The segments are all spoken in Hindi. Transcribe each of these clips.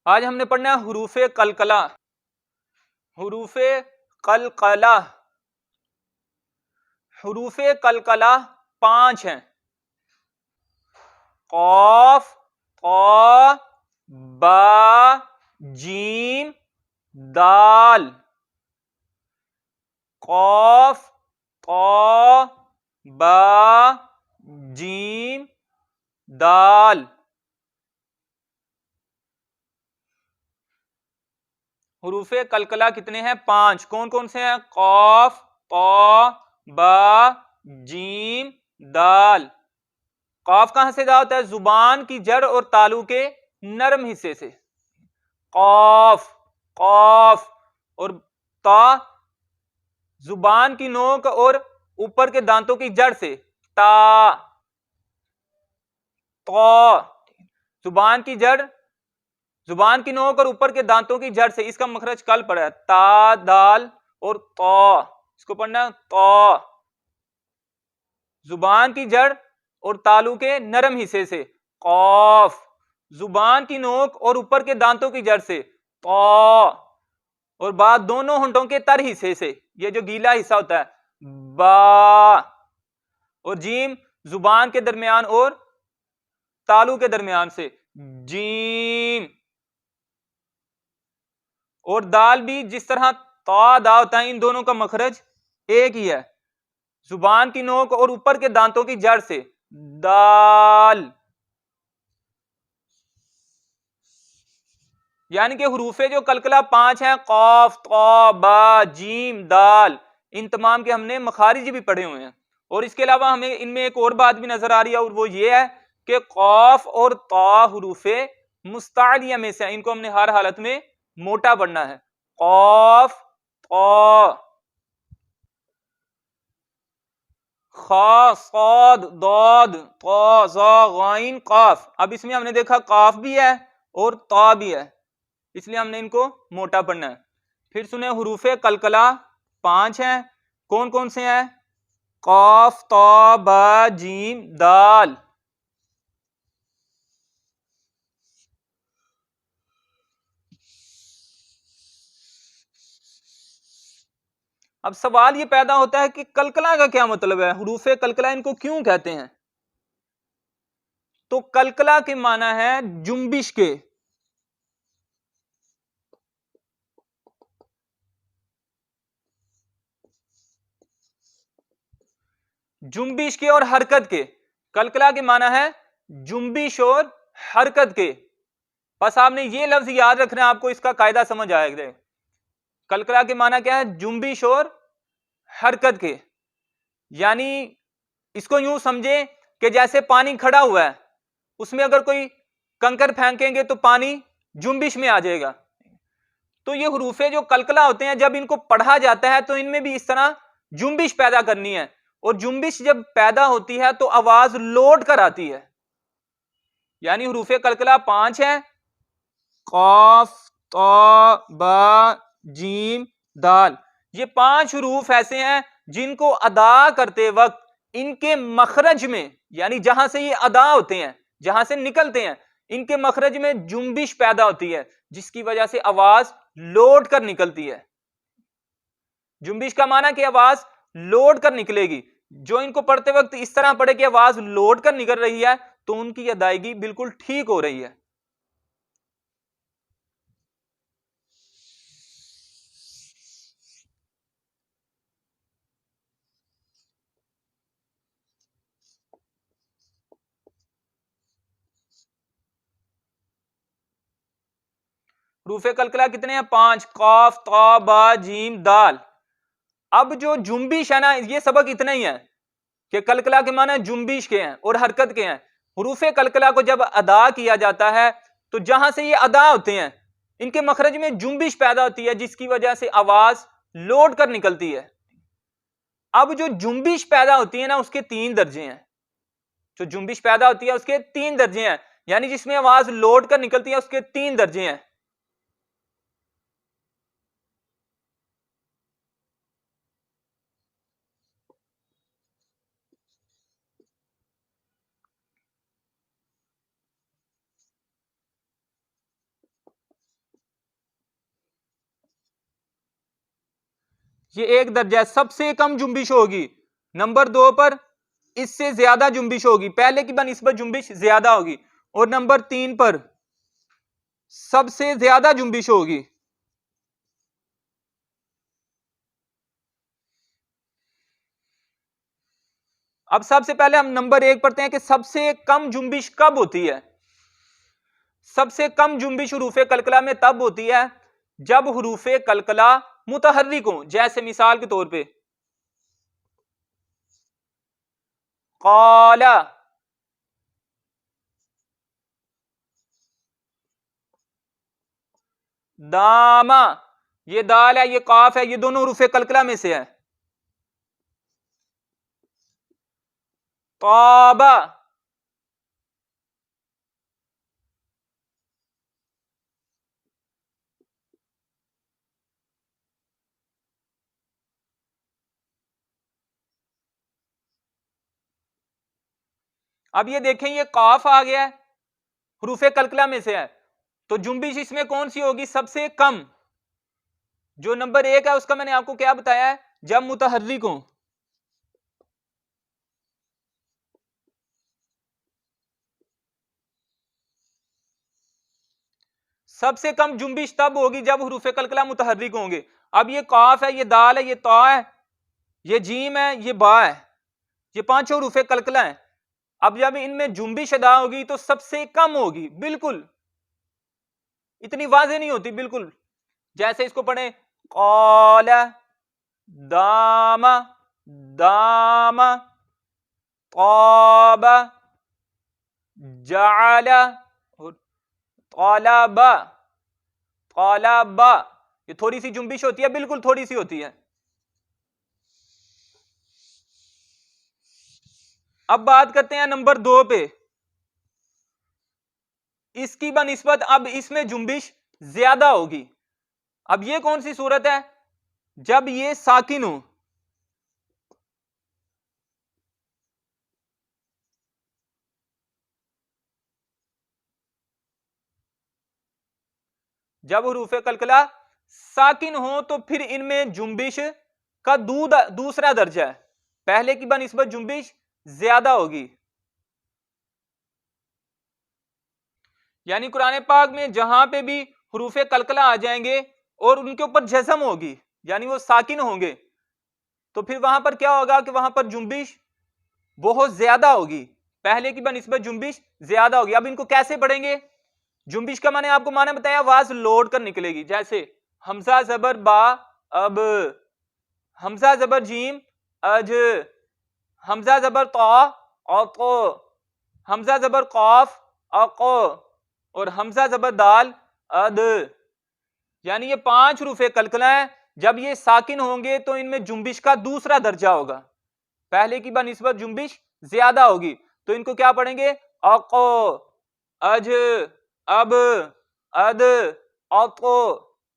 आज हमने पढ़ना है हुरूफे कलकला। हुरूफे कलकला, हुरूफे कलकला 5 हैं। कौफ, कौ, बा, जीम, दाल। कौफ, कौ, बा, जीम, दाल। हुरूफे कलकला कितने हैं? 5। कौन कौन से हैं? कौफ, कौ, बा, जीम, दाल। कौफ कहां से अदा होता है? जुबान की जड़ और तालू के नरम हिस्से से। कौफ, कौफ। और ता जुबान की नोक और ऊपर के दांतों की जड़ से। ता, तो जुबान की जड़, जुबान की नोक और ऊपर के दांतों की जड़ से। इसका मखरज कल पड़ा है, ता, दाल और तो। इसको पढ़ना तो। जुबान की जड़ और तालू के नरम हिस्से से। कौफ, जुबान की नोक और ऊपर के दांतों की जड़ से। तो, और बा दोनों होंठों के तर हिस्से से, ये जो गीला हिस्सा होता है। बा, और जीम जुबान के दरमियान और तालू के दरमियान से। जीम। और दाल भी जिस तरह ता दा होता है, इन दोनों का मखरज एक ही है, जुबान की नोक और ऊपर के दांतों की जड़ से। दाल। यानी कि हुरूफे जो कलकला 5 हैं, कौफ, तौ, बा, जीम, दाल, इन तमाम के हमने मखारिज भी पढ़े हुए हैं। और इसके अलावा हमें इनमें एक और बात भी नजर आ रही है, और वो ये है कि कौफ और तौ हुरूफे मुस्तालिया में से, इनको हमने हर हालत में मोटा पढ़ना है। कौफ, तौ, खा, सौद, दौद, तो, ज़ा, गाइन, काफ। अब इसमें हमने देखा काफ भी है और ता भी है, इसलिए हमने इनको मोटा पढ़ना है। फिर सुने हुरूफे कलकला 5 हैं। कौन कौन से हैं? कौफ, तौ, बा, जीम, दाल। अब सवाल ये पैदा होता है कि कलकला का क्या मतलब है, हुरूफे कलकला इनको क्यों कहते हैं? तो कलकला के माना है जुम्बिश के। जुम्बिश के और हरकत के। कलकला के माना है जुम्बिश और हरकत के। बस आपने ये लफ्ज याद रखना है, आपको इसका कायदा समझ आएगा। कलकला के माना क्या है? जुम्बिश और हरकत के। यानी इसको यूं समझे कि जैसे पानी खड़ा हुआ है, उसमें अगर कोई कंकर फेंकेंगे तो पानी जुम्बिश में आ जाएगा। तो ये हुरूफे जो कलकला होते हैं, जब इनको पढ़ा जाता है तो इनमें भी इस तरह जुम्बिश पैदा करनी है, और जुम्बिश जब पैदा होती है तो आवाज लौट कर आती है। यानी हुरूफे कलकला 5 है, कौफ, तौ, बा, जीम, दाल। ये 5 हुरूफ ऐसे हैं जिनको अदा करते वक्त इनके मखरज में, यानी जहां से ये अदा होते हैं, जहां से निकलते हैं, इनके मखरज में जुम्बिश पैदा होती है, जिसकी वजह से आवाज लौट कर निकलती है। जुम्बिश का माना कि आवाज लौट कर निकलेगी। जो इनको पढ़ते वक्त इस तरह पढ़े कि आवाज लौट कर निकल रही है, तो उनकी अदायगी बिल्कुल ठीक हो रही है। रूफे कलकला कितने हैं? 5। कौफ, तौ, बा, जीम, दाल। अब जो जुम्बिश है ना, ये सबक इतना ही है कि कलकला के माना जुम्बिश के हैं और हरकत के हैं। हुरूफे कलकला को जब अदा किया जाता है, तो जहां से ये अदा होते हैं, इनके मखरज में जुम्बिश पैदा होती है, जिसकी वजह से आवाज लौट कर निकलती है। अब जो जुम्बिश पैदा होती है ना, उसके 3 दर्जे हैं। जो जुम्बिश पैदा होती है उसके 3 दर्जे हैं, यानी जिसमें आवाज लौट कर निकलती है उसके 3 दर्जे हैं। ये एक दर्जा है, सबसे कम जुम्बिश होगी। नंबर 2 पर इससे ज्यादा जुम्बिश होगी, पहले की बनिस्बत जुम्बिश ज्यादा होगी। और नंबर 3 पर सबसे ज्यादा जुम्बिश होगी। अब सबसे पहले हम नंबर 1 पढ़ते हैं कि सबसे कम जुम्बिश कब होती है। सबसे कम जुम्बिश हुरूफे कलकला में तब होती है जब हुरूफे कलकला मुतहर्रिक हो। जैसे मिसाल के तौर पे क़ाला, दामा, ये दाल है, ये काफ है, ये दोनों हुरूफे कलकला में से है। ताबा, अब ये देखें ये काफ आ गया है, हुरूफे कलकला में से है, तो जुम्बिश इसमें कौन सी होगी, सबसे कम। जो नंबर 1 है उसका मैंने आपको क्या बताया है, जब मुतहर्रिक हो। सबसे कम जुम्बिश तब होगी जब हुरूफे कलकला मुतहर्रिक होंगे। अब ये काफ है, ये दाल है, ये ता है, ये जीम है, ये बा है, ये पांचों हुरूफे कलकला है। अब जब इनमें जुम्बिश अदा होगी तो सबसे कम होगी, बिल्कुल इतनी वाज़ेह नहीं होती बिल्कुल। जैसे इसको पढ़े क़ाला, दामा, दामा, क़ाबा, जअला और क़लबा, क़लबा। ये थोड़ी सी जुम्बिश होती है, बिल्कुल थोड़ी सी होती है। अब बात करते हैं नंबर 2 पे। इसकी बनिस्बत अब इसमें जुम्बिश ज्यादा होगी। अब ये कौन सी सूरत है, जब ये साकिन हो। जब हुरूफे कलकला साकिन हो तो फिर इनमें जुम्बिश का दूसरा दर्जा है, पहले की बनिस्बत जुम्बिश ज्यादा होगी। यानी कुरान पाक में जहां पे भी हुरूफे कलकला आ जाएंगे और उनके ऊपर जज़म होगी, यानी वो साकिन होंगे, तो फिर वहां पर क्या होगा कि वहां पर जुम्बिश बहुत ज्यादा होगी, पहले की बनिस्बत जुम्बिश ज्यादा होगी। अब इनको कैसे पढ़ेंगे, जुम्बिश का मैंने आपको माना बताया, आवाज लौट कर निकलेगी। जैसे हमजा जबर बा अब, हमजा जबर जीम अज, हमजा जबर ता औको, हमजा जबर कौफ अको, और हमजा जबर दाल अद। यानी ये 5 हुरूफे कलकला है, जब ये साकिन होंगे तो इनमें जुम्बिश का दूसरा दर्जा होगा, पहले की बनिस्बत जुम्बिश ज्यादा होगी। तो इनको क्या पढ़ेंगे, अको, अज, अब, अद, औको,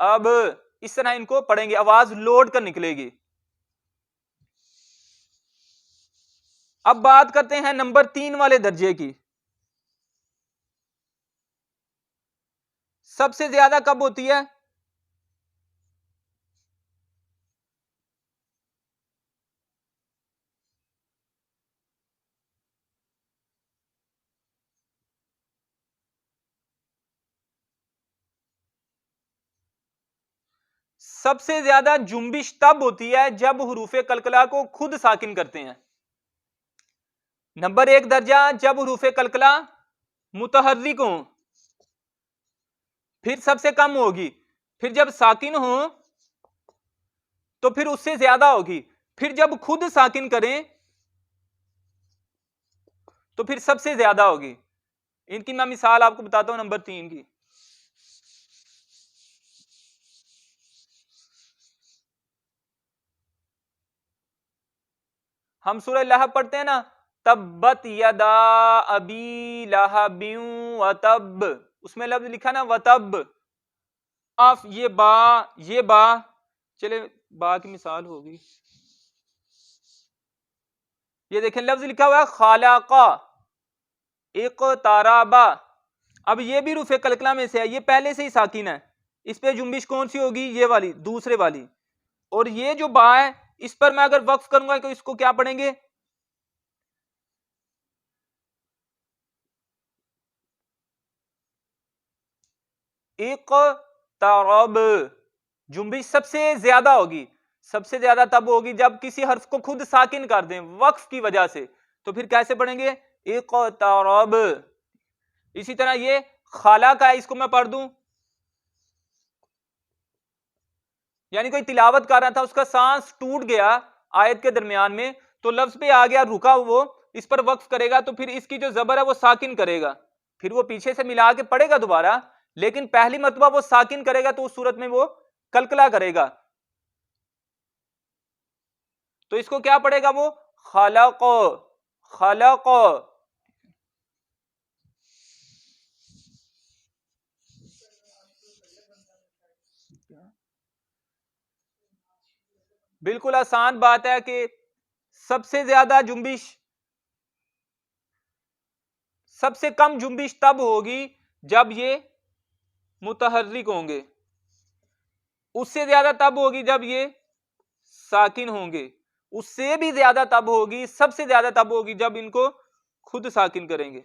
अब, इस तरह इनको पढ़ेंगे, आवाज लौट कर निकलेगी। अब बात करते हैं नंबर 3 वाले दर्जे की। सबसे ज्यादा कब होती है, सबसे ज्यादा जुम्बिश तब होती है जब हुरूफे कलकला को खुद साकिन करते हैं। नंबर 1 दर्जा जब हुरूफे कलकला मुतहर्रिक हो, फिर सबसे कम होगी, फिर जब साकिन हो तो फिर उससे ज्यादा होगी, फिर जब खुद साकिन करें तो फिर सबसे ज्यादा होगी। इनकी मैं मिसाल आपको बताता हूं नंबर 3 की। हम सूरह लहब पढ़ते हैं ना, तब्बत यदा अबी लहबिन व तब, उसमें लफ्ज लिखा ना वतब, आप ये बा, चले बा की मिसाल होगी, ये देखें लफ्ज लिखा हुआ है खालाका, इक़ताराबा। अब ये भी रूफे कलकला में से है, ये पहले से ही साकिन है, इस पे जुम्बिश कौन सी होगी, ये वाली, दूसरे वाली। और ये जो बा है इस पर मैं अगर वक्फ करूंगा तो इसको क्या पढ़ेंगे? इक़्तरब। जुम्बिश सबसे ज्यादा होगी, सबसे ज्यादा तब होगी जब किसी हर्फ को खुद साकिन कर दें वक्फ की वजह से। तो फिर कैसे पढ़ेंगे? इक़्तरब। इसी तरह ये खाला का है, इसको मैं पढ़ दूं, यानी कोई तिलावत कर रहा था, उसका सांस टूट गया आयत के दरमियान में, तो लफ्ज पे आ गया रुका, वो इस पर वक्फ करेगा तो फिर इसकी जो जबर है वो साकिन करेगा, फिर वो पीछे से मिला के पढ़ेगा दोबारा, लेकिन पहली मरतबा वो साकिन करेगा तो उस सूरत में वो कलकला करेगा। तो इसको क्या पढ़ेगा वो? खलक, खलक। बिल्कुल आसान बात है कि सबसे ज्यादा जुम्बिश, सबसे कम जुम्बिश तब होगी जब ये मुतहर्रिक होंगे, उससे ज्यादा तब होगी जब ये साकिन होंगे, उससे भी ज्यादा तब होगी, सबसे ज्यादा तब होगी जब इनको खुद साकिन करेंगे।